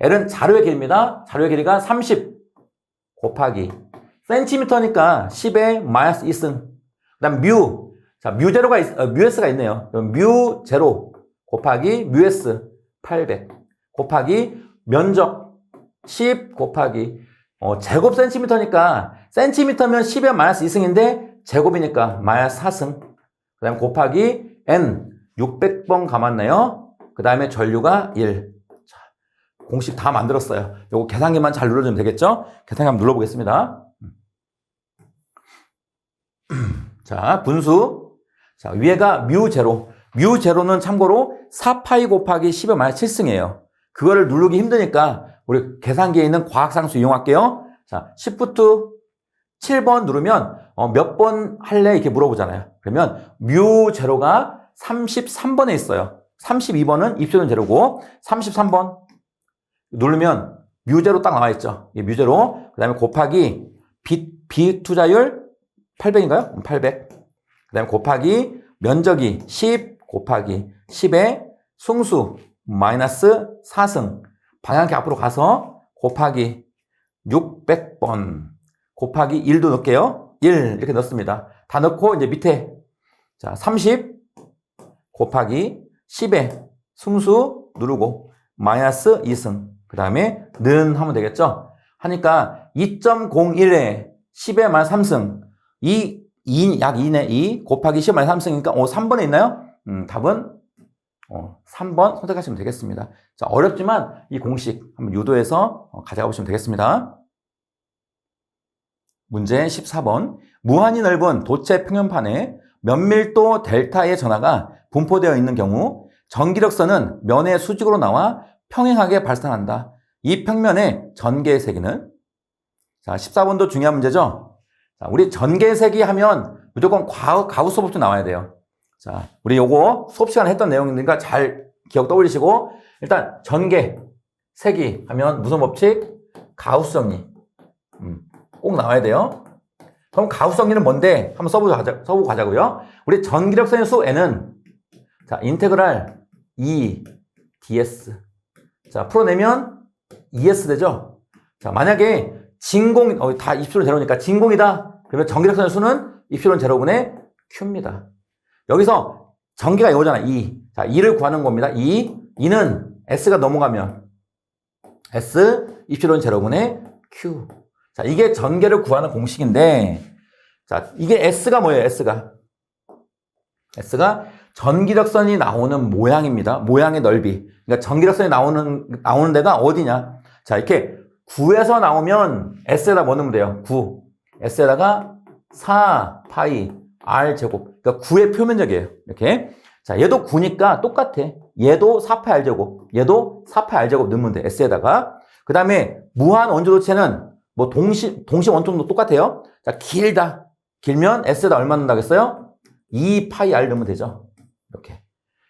L은 자료의 길이입니다. 자료의 길이가 30 곱하기 센티미터니까 10의 마이너스 2승. 그 다음 뮤. 자, 뮤S가 있네요. 뮤 제로 곱하기 뮤S 800 곱하기 면적 10 곱하기 제곱 센티미터니까 센티미터면 10의 마이너스 2승인데 제곱이니까 마이너스 4승. 그 다음에 곱하기 N 600번 감았네요. 그 다음에 전류가 1. 자, 공식 다 만들었어요. 요거 계산기만 잘 눌러주면 되겠죠? 계산기 한번 눌러보겠습니다. 자, 분수. 자, 위에가 뮤 제로. 뮤 제로는 참고로 4파이 곱하기 10의 마이너스 7승이에요. 그거를 누르기 힘드니까 우리 계산기에 있는 과학상수 이용할게요. 자, Shift 7번 누르면 몇 번 할래? 이렇게 물어보잖아요. 그러면 뮤 제로가 33번에 있어요. 32번은 입시론 제로고 33번 누르면 뮤 제로 딱 나와 있죠. 이 뮤 제로. 그 다음에 곱하기 비투자율 800인가요? 800. 그 다음에 곱하기 면적이 10 곱하기 10의 승수 마이너스 4승. 방향키 앞으로 가서 곱하기 600번 곱하기 1도 넣을게요. 1 이렇게 넣습니다. 다 넣고 이제 밑에 자 30 곱하기 10의 승수 누르고 마이너스 2승. 그 다음에 는 하면 되겠죠. 하니까 2.01에 10의 마이너스 3승. 약 2네 2 곱하기 10의 마이너스 3승이니까 3번에 있나요? 답은 3번 선택하시면 되겠습니다. 자, 어렵지만 이 공식 한번 유도해서 가져가 보시면 되겠습니다. 문제 14번. 무한히 넓은 도체 평면판에 면밀도 델타의 전하가 분포되어 있는 경우 전기력선은 면의 수직으로 나와 평행하게 발산한다. 이 평면의 전개의 세기는? 자, 14번도 중요한 문제죠. 자, 우리 전개의 세기 하면 무조건 가우스법도 나와야 돼요. 자, 우리 요거 수업 시간에 했던 내용이니까 잘 기억 떠올리시고, 일단 전개, 세기 하면 무슨 법칙? 가우스 정리. 꼭 나와야 돼요. 그럼 가우스 정리는 뭔데? 한번 써보고 가자고요. 우리 전기력선의 수 n은 자, 인테그랄 2 ds. 자, 풀어내면 2s 되죠? 자, 만약에 진공, 다 입시론 제로니까 진공이다. 그러면 전기력선의 수는 입시론 제로분의 q입니다. 여기서 전개가 이거잖아. E. 자, E를 구하는 겁니다. E는 S가 넘어가면 S 입실론 제로분의 Q. 자, 이게 전개를 구하는 공식인데, 자, 이게 S가 뭐예요? S가 전기력선이 나오는 모양입니다. 모양의 넓이. 그러니까 전기력선이 나오는 데가 어디냐? 자, 이렇게 9에서 나오면 S에다 뭐 넣으면 돼요? 9. S에다가 4 파이 R 제곱. 그러니까 9의 표면적이에요. 이렇게. 자, 얘도 9니까 똑같아. 얘도 4파이 R 제곱. 얘도 4파이 R 제곱 넣으면 돼. S에다가. 그 다음에 무한 원조도체는 뭐 동시 원통도 똑같아요. 자, 길면 S에다 얼마 넣는다고 했어요? 2파이 R 넣으면 되죠. 이렇게.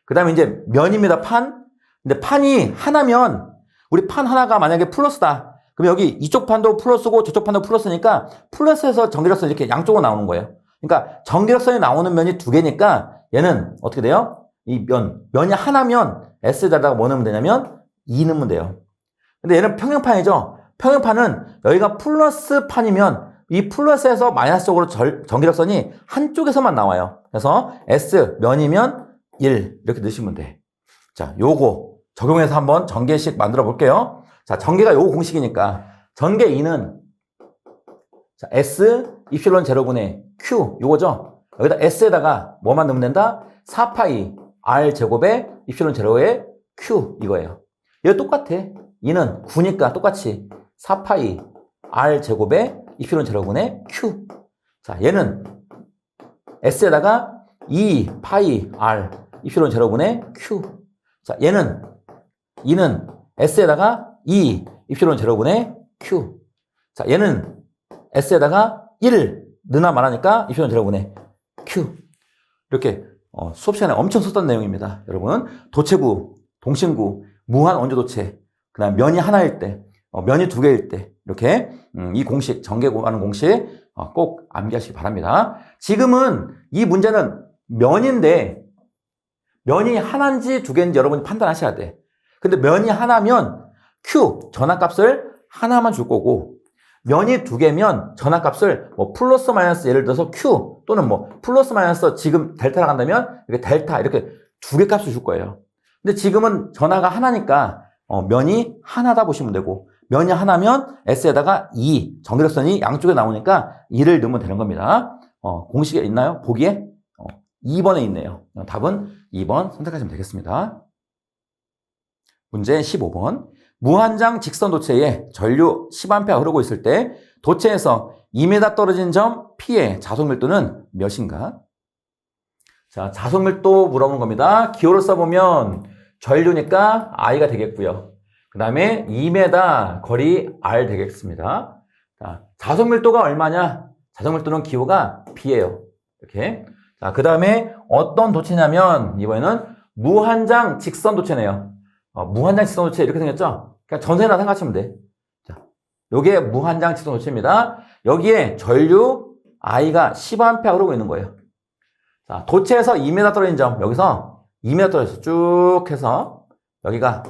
그 다음에 이제 면입니다. 판. 근데 판이 하나면, 우리 판 하나가 만약에 플러스다. 그럼 여기 이쪽 판도 플러스고 저쪽 판도 플러스니까 플러스에서 전기력선이 이렇게 양쪽으로 나오는 거예요. 그러니까 전기력선이 나오는 면이 두 개니까 얘는 어떻게 돼요? 이 면이 하나면 S에다가 뭐 넣으면 되냐면 2 넣으면 돼요. 근데 얘는 평형판이죠. 평형판은 여기가 플러스 판이면 이 플러스에서 마이너스 쪽으로 전기력선이 한쪽에서만 나와요. 그래서 S 면이면 1 이렇게 넣으시면 돼. 자, 요거 적용해서 한번 전개식 만들어 볼게요. 자, 전개가 요거 공식이니까 전개 2는 자, S 입실론 제로분의 Q 요거죠. 여기다 S에다가 뭐만 넣으면 된다? 4파이 R 제곱에 입실론 제로의 Q 이거예요. 얘 똑같아. 2는 9니까 똑같이 4파이 R 제곱에 입실론 제로분의 Q. 자, 얘는 S에다가 2파이 R 입실론 제로분의 Q. 자, 이는 S에다가 2 입실론 제로분의 Q. 자, 얘는 S에다가 1 넣나 말하니까 입실론 제로분의 Q. 이렇게 수업 시간에 엄청 썼던 내용입니다. 여러분, 도체구, 동심구, 무한 원조도체, 그 다음 면이 하나일 때, 면이 두 개일 때 이렇게 이 공식, 전개하는 공식 꼭 암기하시기 바랍니다. 지금은 이 문제는 면인데 면이 하나인지 두 개인지 여러분이 판단하셔야 돼. 근데 면이 하나면 Q, 전압값을 하나만 줄 거고 면이 두 개면 전압값을 뭐 플러스 마이너스 예를 들어서 Q 또는 뭐 플러스 마이너스 지금 델타라고 한다면 이렇게 델타 이렇게 두 개 값을 줄 거예요. 근데 지금은 전압가 하나니까 면이 하나다 보시면 되고 면이 하나면 S에다가 2 전기력선이 양쪽에 나오니까 2를 넣으면 되는 겁니다. 공식에 있나요? 보기에? 2번에 있네요. 답은 2번 선택하시면 되겠습니다. 문제 15번. 무한장 직선 도체에 전류 10A 흐르고 있을 때 도체에서 2m 떨어진 점 P의 자속 밀도는 몇인가? 자, 자속 밀도 물어본 겁니다. 기호를 써보면 전류니까 I가 되겠고요. 그 다음에 2m 거리 R 되겠습니다. 자, 자속 밀도가 얼마냐? 자속 밀도는 기호가 B예요. 이렇게. 자, 그 다음에 어떤 도체냐면 이번에는 무한장 직선 도체네요. 무한장 직선 도체 이렇게 생겼죠? 그냥 전선이나 생각하시면 돼. 자, 요게 무한장 직선 도체입니다. 여기에 전류 I가 10A 흐르고 있는 거예요. 자, 도체에서 2m 떨어진 점, 여기서 2m 떨어졌어. 쭉 해서 여기가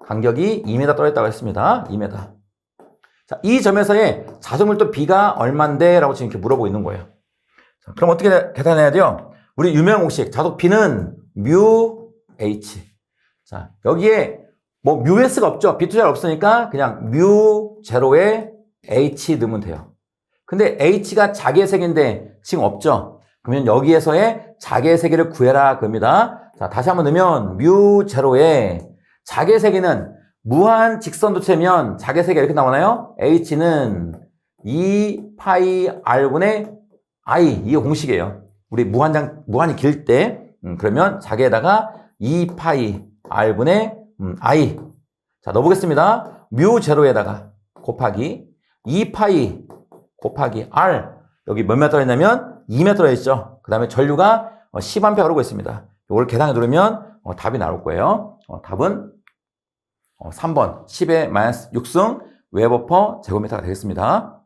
간격이 2m 떨어졌다고 했습니다. 2m. 자, 이 점에서의 자속밀도 B가 얼만데? 라고 지금 이렇게 물어보고 있는 거예요. 자, 그럼 어떻게 계산해야 돼요? 우리 유명 공식, 자속 B는 뮤 H. 자, 여기에 뭐 뮤S가 없죠. B2잘 없으니까 그냥 뮤 제로에 H 넣으면 돼요. 근데 H가 자기의 세계인데 지금 없죠. 그러면 여기에서의 자기의 세계를 구해라 그럽니다. 자, 다시 한번 넣으면 뮤 제로에 자기의 세계는 무한 직선 도체면 자기의 세계 이렇게 나오나요? H는 2파이 R분의 I, 이게 공식이에요. 우리 무한이 길 때, 그러면 자기에다가 2파이 R분의 I. 자, 넣어보겠습니다. 뮤 제로에다가 곱하기 2파이 곱하기 R. 여기 몇 m 들어있냐면 2m 들어있죠. 그 다음에 전류가 10A 흐르고 있습니다. 이걸 계산해 두르면 답이 나올 거예요. 답은 3번 10의 마이너스 6승 웨버/제곱미터가 되겠습니다.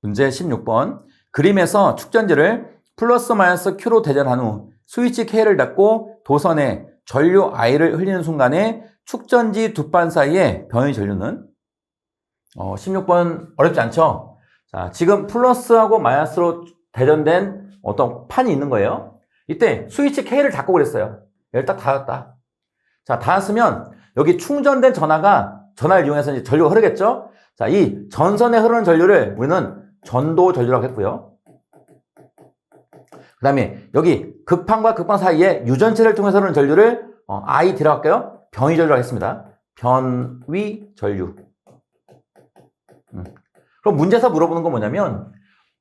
문제 16번. 그림에서 축전지를 플러스 마이너스 Q로 대전한 후 스위치 K를 닫고 도선에 전류 I를 흘리는 순간에 축전지 두 판 사이의 변의 전류는 16번 어렵지 않죠? 자, 지금 플러스하고 마이너스로 대전된 어떤 판이 있는 거예요. 이때 스위치 K를 닫고 그랬어요. 얘를 딱 닫았다. 자, 닫았으면 여기 충전된 전화를 이용해서 이제 전류가 흐르겠죠? 자, 이 전선에 흐르는 전류를 우리는 전도 전류라고 했고요. 그 다음에 여기 극판과 극판 사이에 유전체를 통해서 흐르는 전류를 ID라고 할까요? 변위 전류라고 했습니다. 변위 전류. 그럼 문제에서 물어보는 건 뭐냐면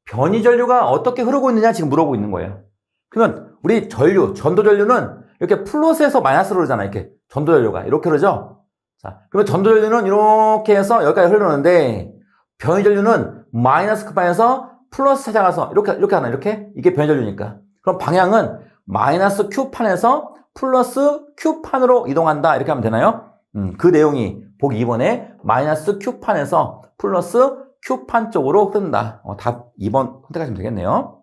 변위 전류가 어떻게 흐르고 있느냐 지금 물어보고 있는 거예요. 그러면 우리 전도 전류는 이렇게 플러스에서 마이너스로 흐르잖아. 이렇게 전도 전류가 이렇게 흐르죠. 자, 그러면 전도 전류는 이렇게 해서 여기까지 흐르는데 변위 전류는 마이너스 극판에서 플러스 찾아가서 이렇게 하나 이렇게 이게 변위 전류니까. 그럼 방향은 마이너스 Q판에서 플러스 Q판으로 이동한다 이렇게 하면 되나요? 그 내용이 보기 2번에 마이너스 Q판에서 플러스 Q판 쪽으로 흐른다. 답 2번 선택하시면 되겠네요.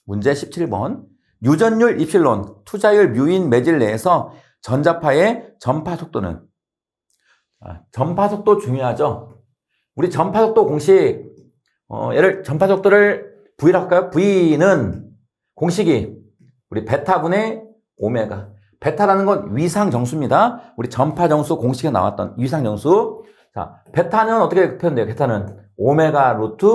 문제 17번. 유전율 입실론, 투자율 뮤인 매질 내에서 전자파의 전파 속도는? 전파 속도 중요하죠. 우리 전파 속도 공식, 얘를 전파 속도를 V라고 할까요? V는 공식이 우리 베타분의 오메가. 베타라는 건 위상 정수입니다. 우리 전파 정수 공식에 나왔던 위상 정수. 자, 베타는 어떻게 표현돼요? 베타는 오메가 루트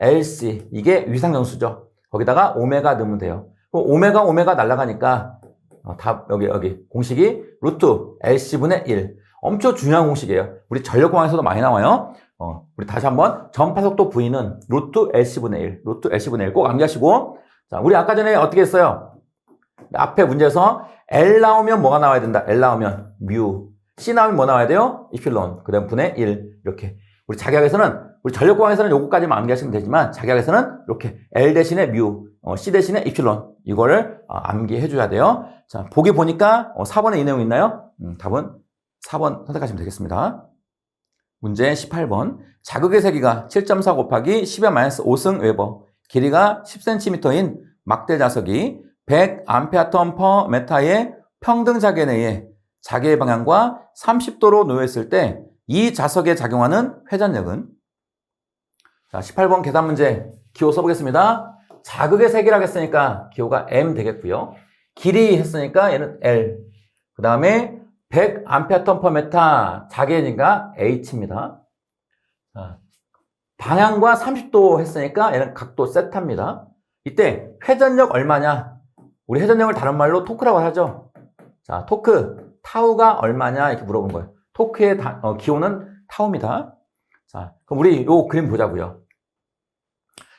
LC. 이게 위상 정수죠. 거기다가 오메가 넣으면 돼요. 그럼 오메가 날아가니까 답 여기 공식이 루트 LC분의 1. 엄청 중요한 공식이에요. 우리 전력공학에서도 많이 나와요. 우리 다시 한번 전파속도 V는 루트 LC분의 1. 루트 LC분의 1 꼭 암기하시고. 자, 우리 아까 전에 어떻게 했어요? 앞에 문제에서 L 나오면 뭐가 나와야 된다? L 나오면 뮤. C 나오면 뭐 나와야 돼요? 이필론. 그 다음 분의 1. 이렇게. 우리 자기학에서는, 우리 전력공학에서는 요거까지만 암기하시면 되지만, 자기학에서는 이렇게 L 대신에 뮤, C 대신에 이필론. 이거를 암기해 줘야 돼요. 자, 보기 보니까 4번에 이 내용 있나요? 답은 4번 선택하시면 되겠습니다. 문제 18번. 자극의 세기가 7.4 곱하기 10의 -5승 웨버. 길이가 10cm인 막대 자석이 100A/m의 평등 자계 내에 자계의 방향과 30도로 놓여있을 때 이 자석에 작용하는 회전력은? 자, 18번 계산 문제 기호 써보겠습니다. 자극의 세기라고 했으니까 기호가 M 되겠고요. 길이 했으니까 얘는 L. 그 다음에 100A/m 자계니까 H입니다. 자, 방향과 30도 했으니까 얘는 각도 세타입니다. 이때 회전력 얼마냐? 우리 회전력을 다른 말로 토크라고 하죠. 자, 토크, 타우가 얼마냐? 이렇게 물어본 거예요. 토크의 기호는 타우입니다. 자, 그럼 우리 요 그림 보자고요.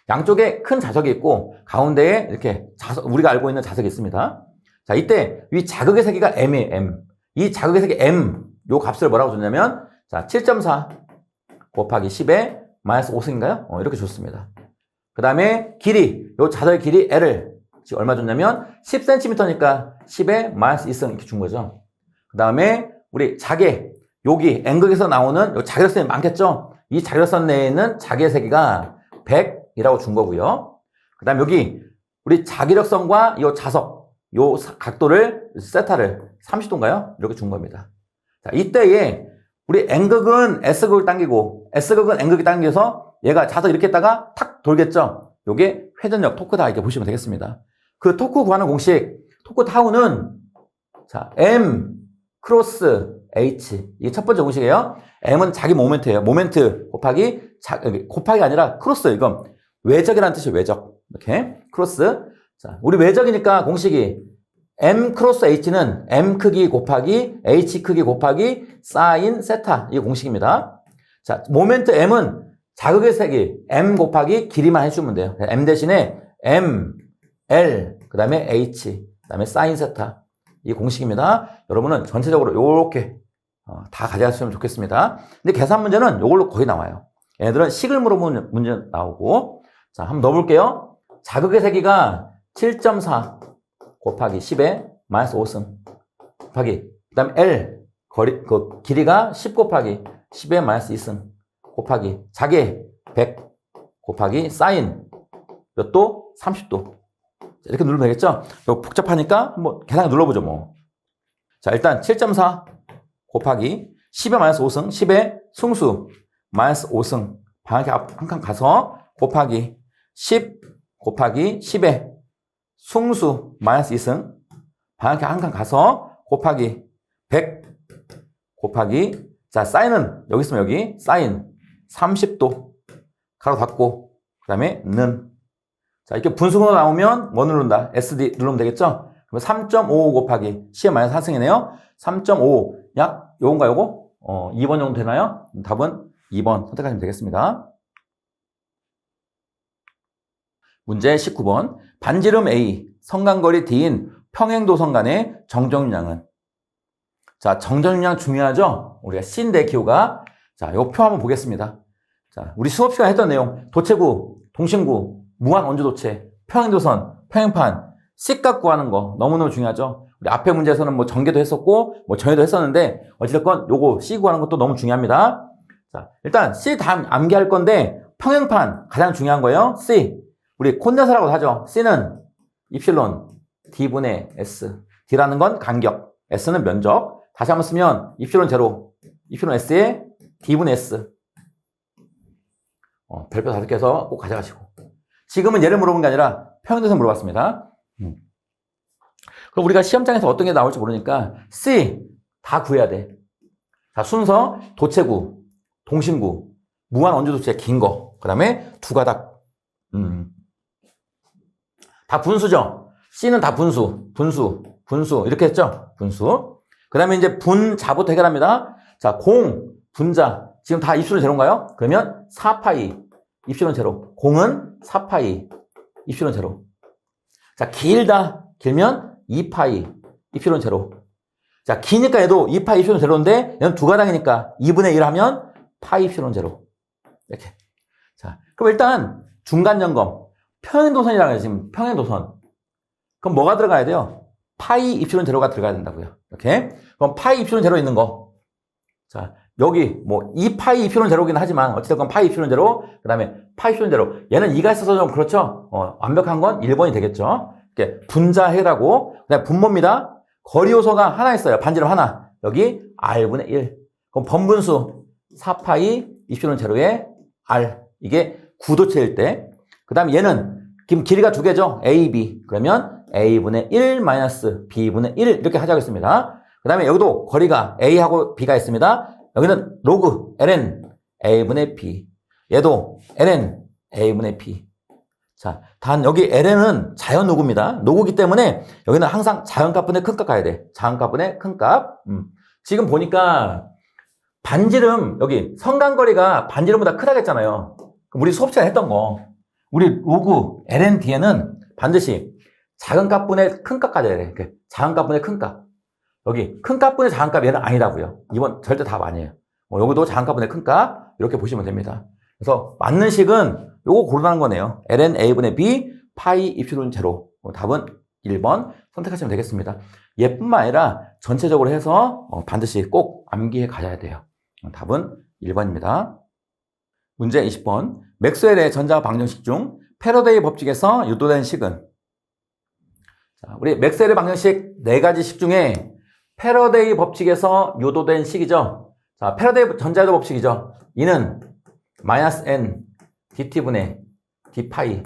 양쪽에 큰 자석이 있고 가운데에 이렇게 우리가 알고 있는 자석이 있습니다. 자, 이때 이 자극의 세기가 M이에요. M. 이 자극의 세기 M 요 값을 뭐라고 줬냐면 자, 7.4 곱하기 10의 -5승인가요? 이렇게 줬습니다. 그 다음에 길이, 요 자석의 길이 L을 지금 얼마 줬냐면 10cm니까 10의 -2승 이렇게 준 거죠. 그 다음에 우리 자계, 여기 N극에서 나오는 요 자결선이 많겠죠? 이 자결선 내에 있는 자계의 세기가 100이라고 준 거고요. 그 다음 여기 우리 자기력선과 이 자석, 요 각도를, 세타를 30도인가요? 이렇게 준 겁니다. 자, 이때에 우리 N극은 S극을 당기고 S극은 N극이 당겨서 얘가 자석 이렇게 했다가 탁 돌겠죠? 요게 회전력 토크다 이렇게 보시면 되겠습니다. 그 토크 구하는 공식, 토크 타우는 자, M 크로스 H. 이게 첫 번째 공식이에요. M은 자기 모멘트예요. 모멘트 곱하기 곱하기가 아니라 크로스. 이건 외적이라는 뜻이에요. 외적. 이렇게 크로스. 자, 우리 외적이니까 공식이 M 크로스 H는 M 크기 곱하기 H 크기 곱하기 사인 세타. 이게 공식입니다. 자, 모멘트 M은 자극의 세기 M 곱하기 길이만 해주면 돼요. M 대신에 M, L, 그 다음에 H, 그 다음에 사인 세타. 이 공식입니다. 여러분은 전체적으로 요렇게 다 가져가시면 좋겠습니다. 근데 계산 문제는 요걸로 거의 나와요. 얘들은 식을 물어보는 문제 나오고. 자, 한번 넣어볼게요. 자극의 세기가 7.4 곱하기 10의 -5승 곱하기 그 다음 L 그 길이가 10 곱하기 10의 -2승 곱하기 자계 100 곱하기 사인 몇 도? 30도. 이렇게 누르면 되겠죠? 이거 복잡하니까 한번 계산 눌러보죠, 뭐. 자, 일단 7.4 곱하기 10의 -5승, 10의 승수 -5승 방향 한 칸 가서 곱하기 10 곱하기 10의 승수 마이너스 2승 방향키 한 칸 가서 곱하기 100 곱하기 자 사인은 여기 있으면 여기 사인 30도 가로 닫고 그 다음에 는 자 이렇게 분수로 나오면 뭐 누른다? SD 누르면 되겠죠? 그러면 3.55 곱하기 C의 마이너스 4승이네요. 3.5 약 요건가 요거? 2번 정도 되나요? 답은 2번 선택하시면 되겠습니다. 문제 19번 반지름 A, 성간거리 D인 평행도선 간의 정정윤량은 자 정정윤량 중요하죠? 우리가 C인데 기호가 자 요 표 한번 보겠습니다. 자 우리 수업 시간에 했던 내용 도체구, 동심구, 무한 원주도체, 평행도선, 평행판 C값 구하는 거 너무너무 중요하죠? 우리 앞에 문제에서는 뭐 전개도 했었고 뭐 전해도 했었는데 어찌됐건 요거 C 구하는 것도 너무 중요합니다. 자 일단 C 다음 암기할 건데 평행판 가장 중요한 거예요. C 우리 콘덴서라고 하죠. C는 입실론 D분의 S D라는 건 간격 S는 면적 다시 한번 쓰면 입실론 제로 입실론 S에 D분의 S 별표 5개 해서 꼭 가져가시고 지금은 얘를 물어본 게 아니라 평행도선 물어봤습니다. 그럼 우리가 시험장에서 어떤 게 나올지 모르니까 C 다 구해야 돼. 자 순서 도체구, 동심구, 무한 원주도체 긴 거 그 다음에 두 가닥 다 분수죠. C는 다 분수 이렇게 했죠. 분수. 그 다음에 이제 분자부터 해결합니다. 자, 공, 분자. 지금 다 입실론 제로인가요? 그러면 4파이 입실론 제로. 공은 4파이 입실론 제로. 자, 길면 2파이 입실론 제로. 자, 기니까 얘도 2파이 입실론 제로인데 얘는 두 가닥이니까 2분의 1 하면 파이 입실론 제로. 이렇게. 자, 그럼 일단 중간 점검. 평행도선이라고 해요, 지금 평행도선. 그럼 뭐가 들어가야 돼요? 파이 입실론 제로가 들어가야 된다고요. 이렇게. 그럼 파이 입실론 제로 있는 거. 자, 여기 뭐 2파이 입실론 제로긴 하지만 어찌됐건 파이 입실론 제로, 그 다음에 파이 입실론 제로. 얘는 2가 있어서 좀 그렇죠. 완벽한 건 1번이 되겠죠. 이렇게 분자 해라고. 그 다음에 분모입니다. 거리 요소가 하나 있어요. 반지름 하나. 여기 R분의 1. 그럼 번분수 4파이 입실론 제로에 R. 이게 구도체일 때. 그 다음에 얘는 지금 길이가 두 개죠. A, B. 그러면 A분의 1 마이너스 B분의 1 이렇게 하자겠습니다. 그 다음에 여기도 거리가 A하고 B가 있습니다. 여기는 로그 ln A분의 B. 얘도 ln A분의 B. 자, 단 여기 ln은 자연 노구입니다. 노구기 때문에 여기는 항상 자연값분의 큰값 가야 돼. 자연값분의 큰값. 지금 보니까 반지름 여기 성간거리가 반지름보다 크다겠잖아요. 우리 수업 시간에 했던 거. 우리 로그 ln 뒤에는 반드시 작은 값분의 큰 값 가져야 돼. 작은 값분의 큰 값. 여기 큰 값분의 작은 값 얘는 아니라고요. 이번 절대 답 아니에요. 여기도 작은 값분의 큰 값 이렇게 보시면 됩니다. 그래서 맞는 식은 요거 고르라는 거네요. ln a분의 b 파이 입실론 제로. 답은 1번 선택하시면 되겠습니다. 얘뿐만 아니라 전체적으로 해서 반드시 꼭 암기해 가셔야 돼요. 답은 1번입니다. 문제 20번. 맥스웰의 전자 방정식 중 패러데이 법칙에서 유도된 식은 자, 우리 맥스웰의 방정식 4가지 식 중에 패러데이 법칙에서 유도된 식이죠. 자, 패러데이 전자유도 법칙이죠. 이는 마이너스 n dt분의 d파이.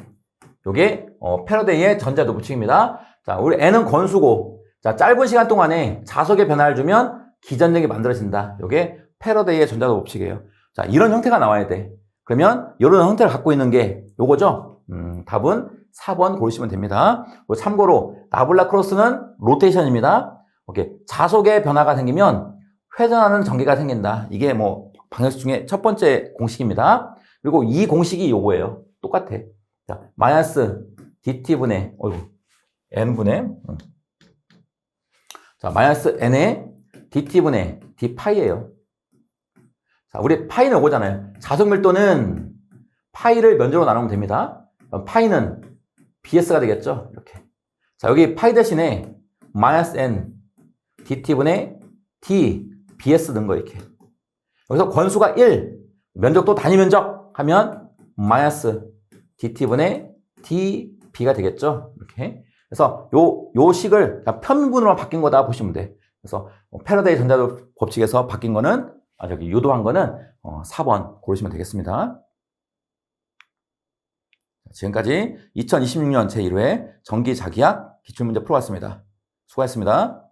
요게 패러데이의 전자유도 법칙입니다. 자, 우리 n은 권수고 자, 짧은 시간 동안에 자석의 변화를 주면 기전력이 만들어진다. 요게 패러데이의 전자유도 법칙이에요. 자, 이런 형태가 나와야 돼. 그러면 이런 형태를 갖고 있는 게 요거죠. 답은 4번 고르시면 됩니다. 참고로 나블라 크로스는 로테이션입니다. 오케이. 자속의 변화가 생기면 회전하는 전기가 생긴다. 이게 뭐 방정식 중에 첫 번째 공식입니다. 그리고 이 공식이 요거예요. 똑같아. 자, 마이너스 dt분의 n분의 자, 마이너스 n의 dt분의 d파이예요. 자, 우리 파이는 요거잖아요. 자속 밀도는 파이를 면적으로 나누면 됩니다. 그럼 파이는 bs가 되겠죠. 이렇게. 자, 여기 파이 대신에 마이너스 n dt분의 d bs 넣은 거 이렇게. 여기서 권수가 1, 면적도 단위 면적 하면 마이너스 dt분의 db가 되겠죠. 이렇게. 그래서 요 식을 편분으로 바뀐 거다 보시면 돼. 그래서 패러데이 전자유도 법칙에서 바뀐 거는 저기 유도한 거는 4번 고르시면 되겠습니다. 지금까지 2026년 제1회 정기자기학 기출문제 풀어봤습니다. 수고하셨습니다.